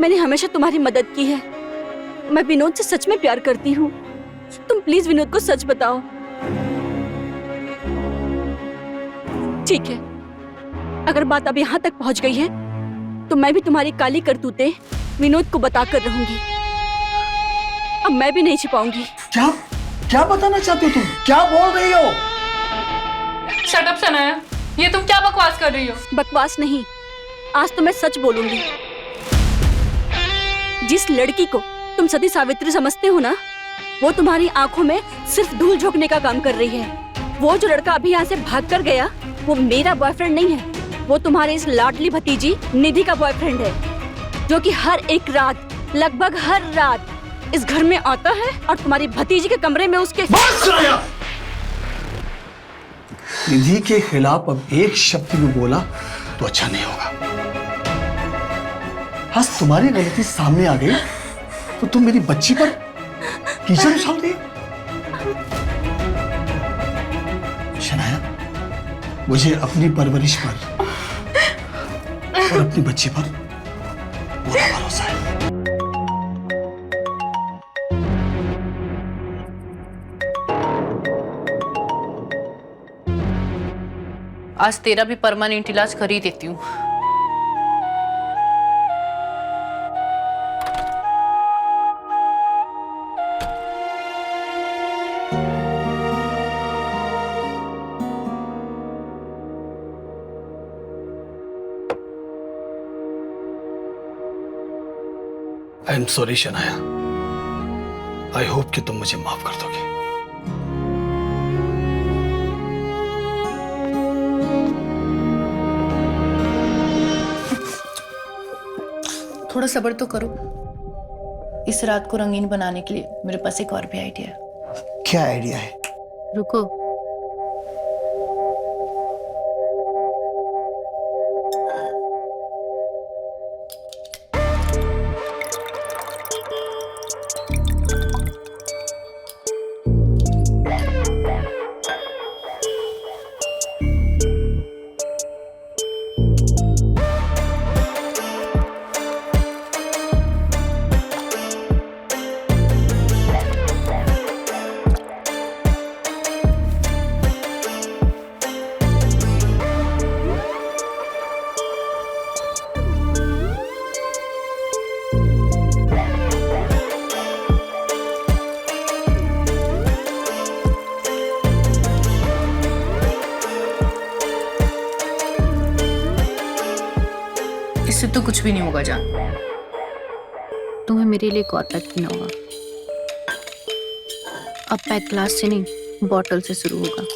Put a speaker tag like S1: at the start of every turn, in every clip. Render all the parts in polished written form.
S1: मैंने हमेशा तुम्हारी मदद की है। मैं विनोद से सच में प्यार करती हूँ। तुम प्लीज विनोद को सच बताओ। ठीक है, अगर बात अब यहाँ तक पहुँच गई है तो मैं भी तुम्हारी काली करतूतें विनोद को बताकर रहूंगी। अब मैं भी नहीं छिपाऊंगी।
S2: क्या क्या बताना चाहती हो तुम? क्या बोल रही हो?
S3: शट अप सनाया, ये तुम क्या बकवास कर रही हो?
S1: बकवास नहीं, आज तो मैं सच बोलूंगी। जिस लड़की को तुम सती सावित्री समझते हो ना, वो तुम्हारी आंखों में सिर्फ धूल झोंकने का काम कर रही है। वो जो लड़का अभी यहाँ से भाग कर गया, वो मेरा बॉयफ्रेंड नहीं है। वो तुम्हारे इस लाडली भतीजी निधि का बॉयफ्रेंड है, जो कि हर एक रात, लगभग हर रात इस घर में आता है और तुम्हारी भतीजी के कमरे में उसके।
S2: बस राया! निधि के खिलाफ अब एक शब्द भी बोला तो अच्छा नहीं होगा। आज तुम्हारी गलती सामने आ गई तो तुम मेरी बच्ची पर कीचड़ उछाल दी। शनाया, मुझे अपनी परवरिश पर और अपनी बच्ची पर पूरा भरोसा है।
S3: आज तेरा भी परमानेंट इलाज कर ही देती हूँ।
S2: I am sorry Shanaya. I hope कि तुम मुझे माफ कर दोगे।
S3: थोड़ा सब्र तो करो। इस रात को रंगीन बनाने के लिए मेरे पास एक और भी आइडिया है।
S2: क्या आइडिया है?
S3: रुको। इससे तो कुछ भी नहीं होगा जान। तुम्हें मेरे लिए एक और पैक पीना होगा। अब पैक ग्लास से नहीं, बॉटल से शुरू होगा।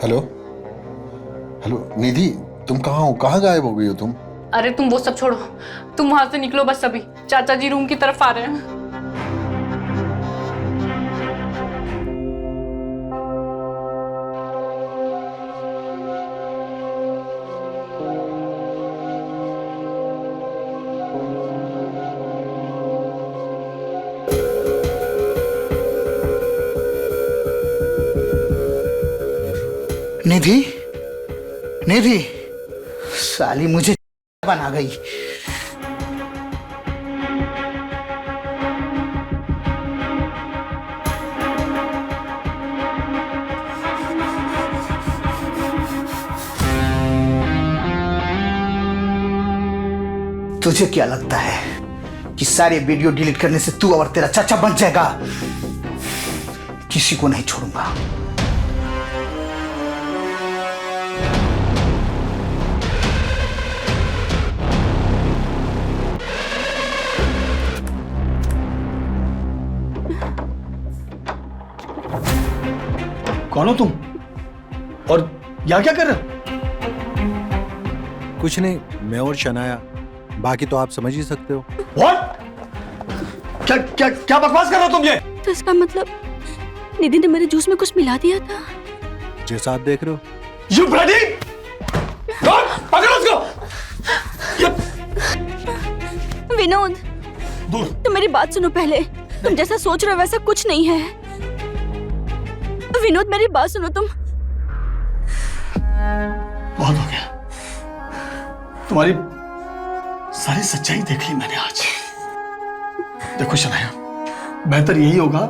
S4: हेलो हेलो निधि, तुम कहाँ हो? कहाँ गायब हो गई हो तुम?
S3: अरे तुम वो सब छोड़ो, तुम वहां से निकलो बस अभी। चाचा जी रूम की तरफ आ रहे हैं।
S5: निधि, निधि, साली मुझे बना गई। तुझे क्या लगता है कि सारे वीडियो डिलीट करने से तू और तेरा चाचा बन जाएगा? किसी को नहीं छोड़ूंगा।
S2: कौन हो तुम और यहाँ क्या कर रहे हो?
S6: कुछ नहीं, मैं और शनाया, बाकी तो आप समझ ही सकते हो।
S2: What? क्या क्या क्या बकवास कर रहे हो तुम ये?
S1: तो इसका मतलब निधि ने मेरे जूस में कुछ मिला दिया था।
S6: जैसा आप देख रहे हो।
S2: You bloody! पकड़ो उसको!
S1: विनोद,
S2: दूर।
S1: तुम मेरी बात सुनो पहले। तुम जैसा सोच रहे हो वैसा कुछ नहीं है। विनोद, मेरी बात सुनो तुम।
S2: बहुत हो गया। तुम्हारी सारी सच्चाई देख ली मैंने आज। देखो शनाया, बेहतर यही होगा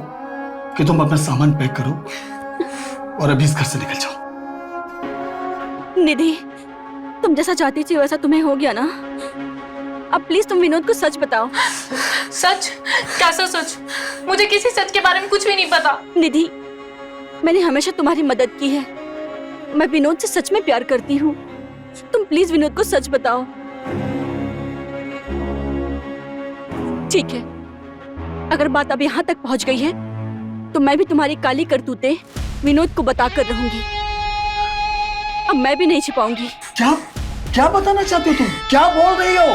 S2: कि तुम अपना सामान पैक करो और अभी इस घर से निकल जाओ।
S1: निधि, तुम जैसा चाहती थी वैसा तुम्हें हो गया ना। अब प्लीज तुम विनोद को सच बताओ।
S3: सच? कैसा सच? मुझे किसी सच के बारे में कुछ भी नहीं पता।
S1: निधि, मैंने हमेशा तुम्हारी मदद की है। मैं विनोद से सच में प्यार करती हूँ। तुम प्लीज विनोद को सच बताओ। ठीक है, अगर बात अब यहाँ तक पहुँच गई है तो मैं भी तुम्हारी काली करतूतें विनोद को बताकर रहूंगी। अब मैं भी नहीं छिपाऊंगी।
S2: क्या क्या बताना चाहते हो तुम? क्या बोल रही हो?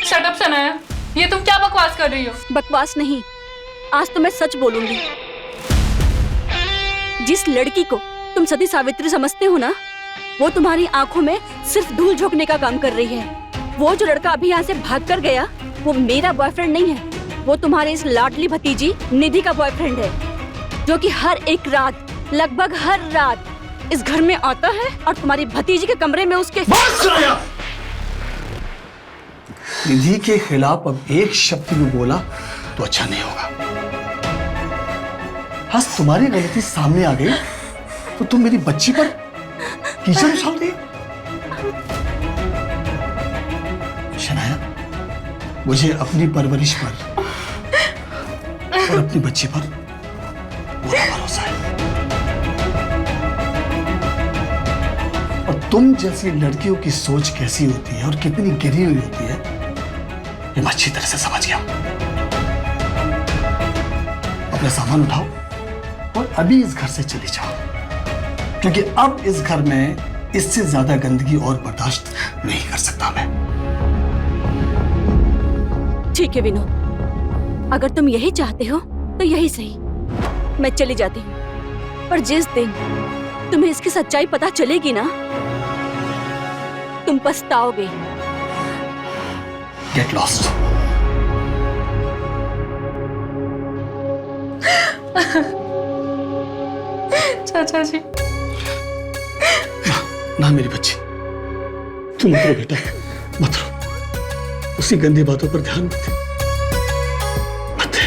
S3: शट अप सनाया, ये तुम क्या बकवास कर रही हो?
S1: बकवास नहीं, आज तो मैं सच बोलूंगी। जिस लड़की को तुम सती सावित्री समझते हो ना, वो तुम्हारी आंखों में सिर्फ धूल झोंकने का काम कर रही है। वो जो लड़का अभी यहाँ से भाग कर गया, वो मेरा बॉयफ्रेंड नहीं है। वो तुम्हारी इस लाडली भतीजी निधि का बॉयफ्रेंड है, जो कि हर एक रात, लगभग हर रात इस घर में आता है और तुम्हारी भतीजी के कमरे में उसके
S2: निधि के खिलाफ अब एक शब्द भी बोला तो अच्छा नहीं होगा। आज तुम्हारी गलती सामने आ गई तो तुम मेरी बच्ची पर कीचड़ उछाल दी। शनाया, मुझे अपनी परवरिश पर और अपनी बच्ची पर पूरा भरोसा है। और तुम जैसी लड़कियों की सोच कैसी होती है और कितनी गिरी हुई होती है, ये मैं अच्छी तरह से समझ गया हूं। अपना सामान उठाओ और अभी इस घर से चली जाओ, क्योंकि अब इस घर में इससे ज्यादा गंदगी और बर्दाश्त नहीं कर सकता मैं।
S1: ठीक है विनोद, अगर तुम यही चाहते हो तो यही सही। मैं चली जाती हूँ, पर जिस दिन तुम्हें इसकी सच्चाई पता चलेगी ना, तुम पछताओगे।
S2: Get lost.
S3: चाचा जी,
S2: ना मेरी बच्ची, तुम मत रो बेटा, मत रो। उसी गंदी बातों पर ध्यान मत दे। मत दे।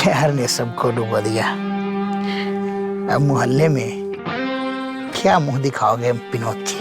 S5: प्यार ने सबको डुबा दिया। अब मोहल्ले में क्या मुंह दिखाओगे विनोद जी?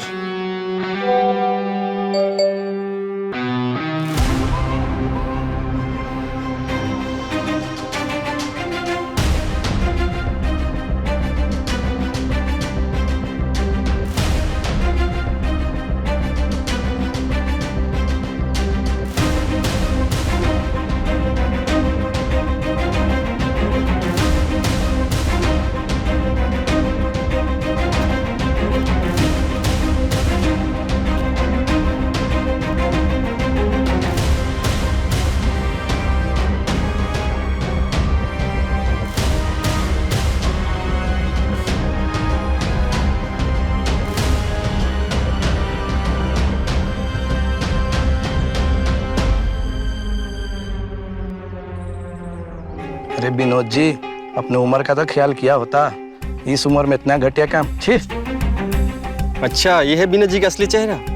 S7: अरे विनोद जी, अपने उम्र का तो ख्याल किया होता। इस उम्र में इतना घटिया काम, छी।
S8: अच्छा, ये है विनोद जी का असली चेहरा।